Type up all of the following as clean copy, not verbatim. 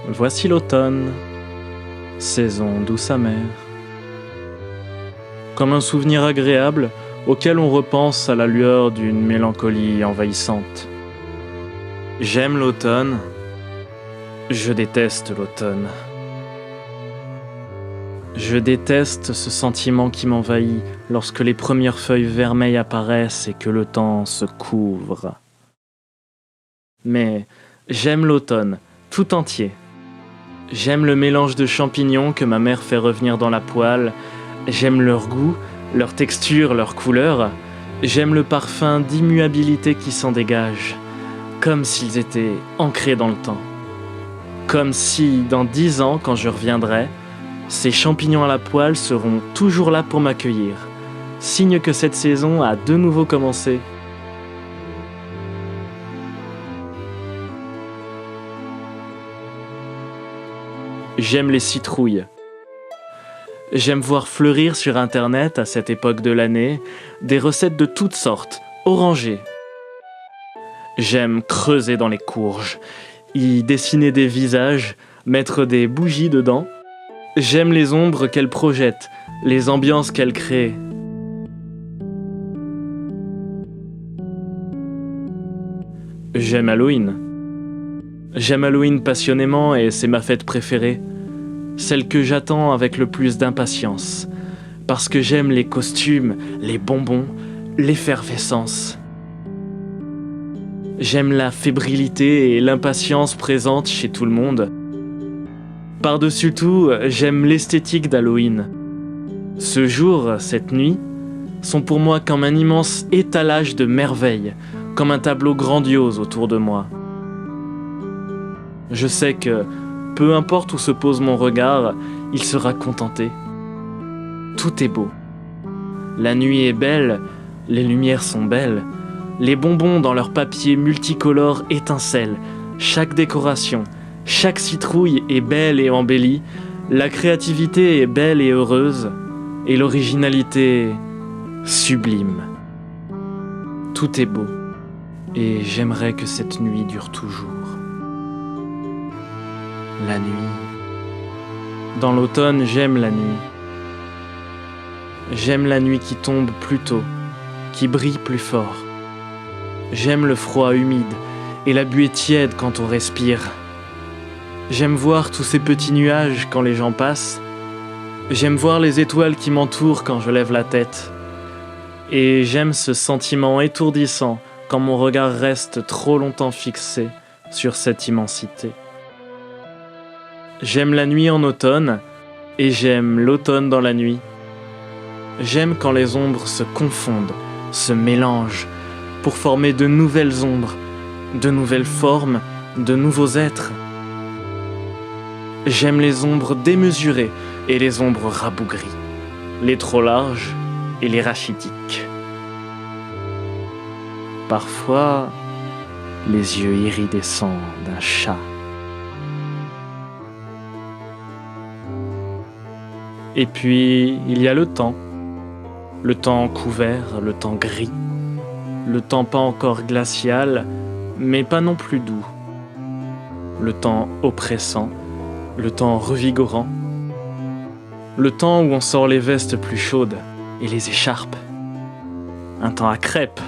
Voici l'automne, saison douce amère. Comme un souvenir agréable auquel on repense à la lueur d'une mélancolie envahissante. J'aime l'automne, je déteste l'automne. Je déteste ce sentiment qui m'envahit lorsque les premières feuilles vermeilles apparaissent et que le temps se couvre. Mais j'aime l'automne, tout entier. J'aime le mélange de champignons que ma mère fait revenir dans la poêle. J'aime leur goût, leur texture, leur couleur. J'aime le parfum d'immuabilité qui s'en dégage, comme s'ils étaient ancrés dans le temps. Comme si, dans 10 ans, quand je reviendrai, ces champignons à la poêle seront toujours là pour m'accueillir, signe que cette saison a de nouveau commencé. J'aime les citrouilles. J'aime voir fleurir sur internet, à cette époque de l'année, des recettes de toutes sortes, orangées. J'aime creuser dans les courges, y dessiner des visages, mettre des bougies dedans. J'aime les ombres qu'elles projettent, les ambiances qu'elles créent. J'aime Halloween. J'aime Halloween passionnément et c'est ma fête préférée. Celle que j'attends avec le plus d'impatience. Parce que j'aime les costumes, les bonbons, l'effervescence. J'aime la fébrilité et l'impatience présentes chez tout le monde. Par-dessus tout, j'aime l'esthétique d'Halloween. Ce jour, cette nuit, sont pour moi comme un immense étalage de merveilles, comme un tableau grandiose autour de moi. Je sais que, peu importe où se pose mon regard, il sera contenté. Tout est beau. La nuit est belle, les lumières sont belles, les bonbons dans leur papier multicolore étincellent, chaque décoration, chaque citrouille est belle et embellie, la créativité est belle et heureuse, et l'originalité sublime. Tout est beau, et j'aimerais que cette nuit dure toujours. La nuit. Dans l'automne, j'aime la nuit. J'aime la nuit qui tombe plus tôt, qui brille plus fort. J'aime le froid humide et la buée tiède quand on respire. J'aime voir tous ces petits nuages quand les gens passent. J'aime voir les étoiles qui m'entourent quand je lève la tête. Et j'aime ce sentiment étourdissant quand mon regard reste trop longtemps fixé sur cette immensité. J'aime la nuit en automne et j'aime l'automne dans la nuit. J'aime quand les ombres se confondent, se mélangent pour former de nouvelles ombres, de nouvelles formes, de nouveaux êtres. J'aime les ombres démesurées et les ombres rabougries, les trop larges et les rachitiques. Parfois, les yeux iridescents d'un chat. Et puis, il y a le temps couvert, le temps gris, le temps pas encore glacial, mais pas non plus doux, le temps oppressant, le temps revigorant, le temps où on sort les vestes plus chaudes et les écharpes, un temps à crêpes,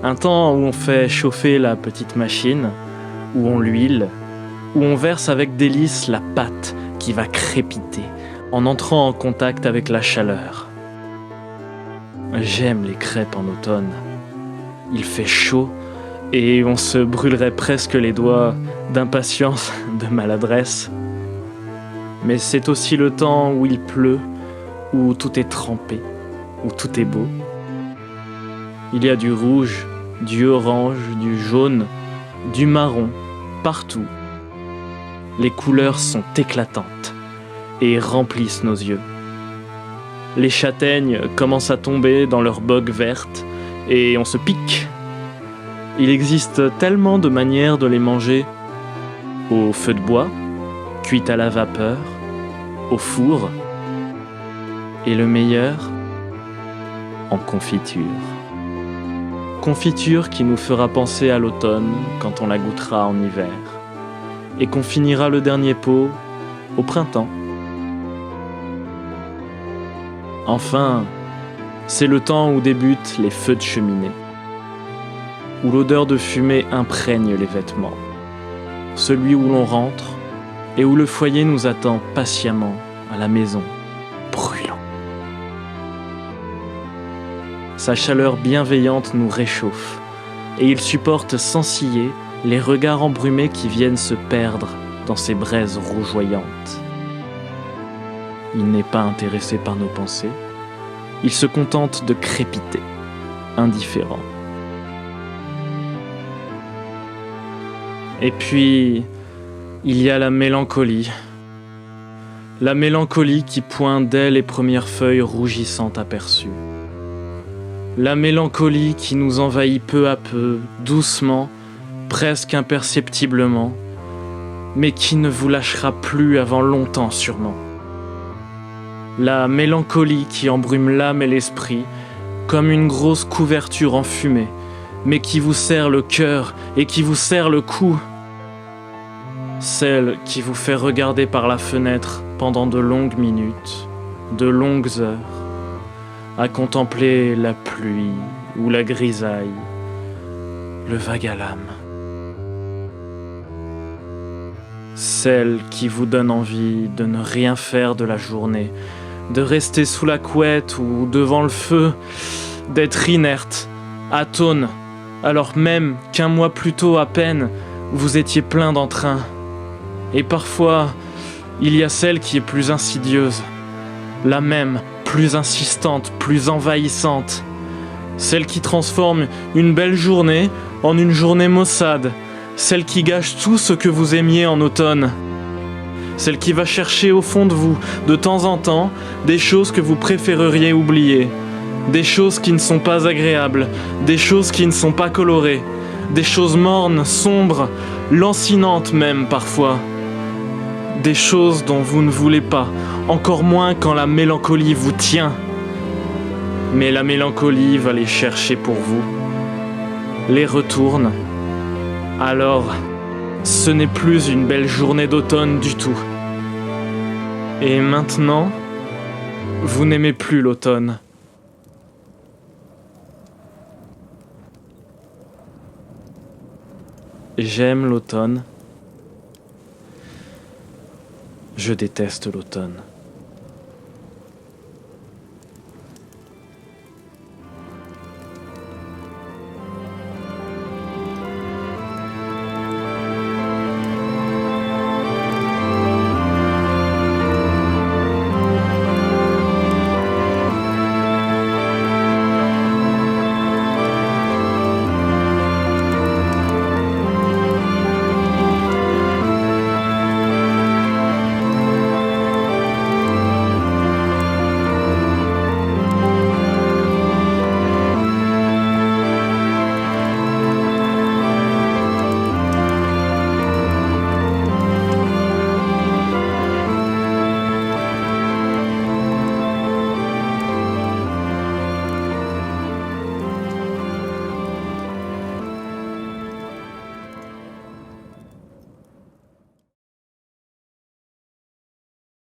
un temps où on fait chauffer la petite machine, où on l'huile, où on verse avec délice la pâte qui va crépiter en entrant en contact avec la chaleur. J'aime les crêpes en automne. Il fait chaud et on se brûlerait presque les doigts d'impatience, de maladresse. Mais c'est aussi le temps où il pleut, où tout est trempé, où tout est beau. Il y a du rouge, du orange, du jaune, du marron, partout. Les couleurs sont éclatantes et remplissent nos yeux. Les châtaignes commencent à tomber dans leur bogue verte et on se pique. Il existe tellement de manières de les manger. Au feu de bois, cuites à la vapeur, au four, et le meilleur, en confiture. Confiture qui nous fera penser à l'automne quand on la goûtera en hiver. et qu'on finira le dernier pot au printemps. Enfin, c'est le temps où débutent les feux de cheminée, où l'odeur de fumée imprègne les vêtements, celui où l'on rentre et où le foyer nous attend patiemment à la maison, brûlant. Sa chaleur bienveillante nous réchauffe et il supporte sans ciller les regards embrumés qui viennent se perdre dans ses braises rougeoyantes. Il n'est pas intéressé par nos pensées, il se contente de crépiter, indifférent. Et puis, il y a la mélancolie. La mélancolie qui pointe dès les premières feuilles rougissantes aperçues. La mélancolie qui nous envahit peu à peu, doucement, presque imperceptiblement, mais qui ne vous lâchera plus avant longtemps sûrement. La mélancolie qui embrume l'âme et l'esprit, comme une grosse couverture enfumée, mais qui vous serre le cœur et qui vous serre le cou. Celle qui vous fait regarder par la fenêtre pendant de longues minutes, de longues heures, à contempler la pluie ou la grisaille, le vague à l'âme. Celle qui vous donne envie de ne rien faire de la journée, de rester sous la couette ou devant le feu, d'être inerte, atone, alors même qu'un mois plus tôt à peine, vous étiez plein d'entrain. Et parfois, il y a celle qui est plus insidieuse, la même, plus insistante, plus envahissante, celle qui transforme une belle journée en une journée maussade, celle qui gâche tout ce que vous aimiez en automne, celle qui va chercher au fond de vous, de temps en temps, des choses que vous préféreriez oublier, des choses qui ne sont pas agréables, des choses qui ne sont pas colorées, des choses mornes, sombres, lancinantes même parfois, des choses dont vous ne voulez pas, encore moins quand la mélancolie vous tient. Mais la mélancolie va les chercher pour vous, les retourne. Alors, ce n'est plus une belle journée d'automne du tout. Et maintenant, vous n'aimez plus l'automne. J'aime l'automne. Je déteste l'automne.